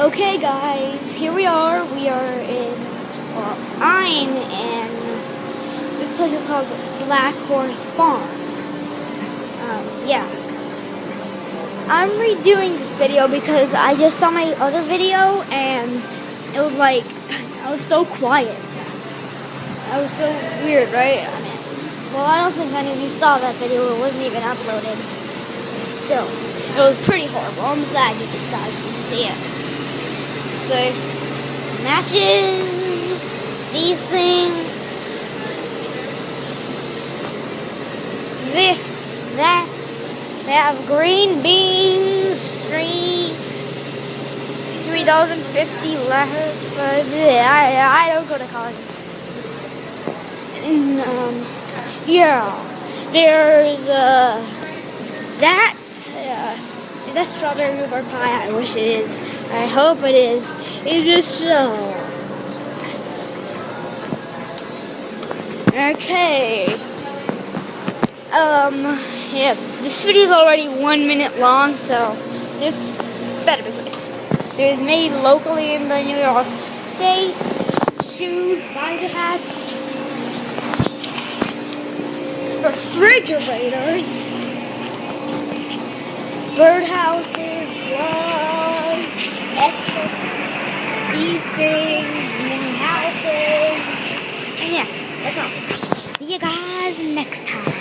Okay, guys, here we are. I'm in, this place is called Black Horse Farm. Yeah. I'm redoing this video because I just saw my other video and it was like, I was so quiet. I was so weird, right? Well, I don't think any of you saw that video. It wasn't even uploaded. Still, it was pretty horrible. I'm glad you guys can see it. So, matches, these things, this, that. They have green beans, $3.50 left. I don't go to college. And, yeah, there's that. That's strawberry rhubarb pie. I wish it is. I hope it is. It is so. Okay. Yeah, this video is already 1 minute long, so this better be quick. It was made locally in the New York State. Shoes, visor hats, refrigerators, birdhouses, gloves, these things, mini houses, and yeah, that's all. See you guys next time.